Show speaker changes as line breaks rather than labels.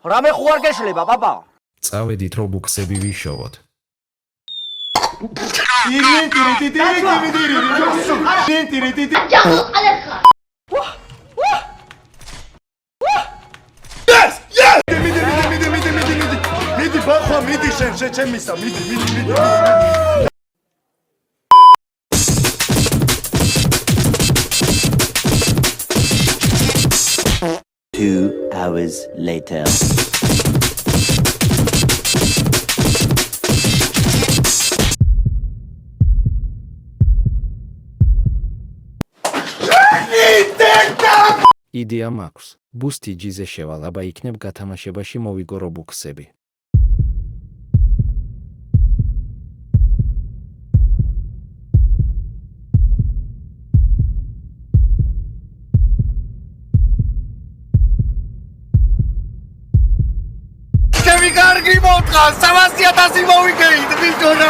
რამე ხო არ გეშლება, პაპა?
წავედით რობუქსები ვიშოვოთ.
მიდი ბახვა, მიდი შენ შეჩემისა, მიდი.
2 hours later.
იდეა მაქვს. ბუსტი ჯიზე შევალ, აბა იქნებ გათამაშებაში მოვიგო რობუქსები.
ჩემი კარგი მოთხა 300,000 მოვიგეით, ბიჭო რა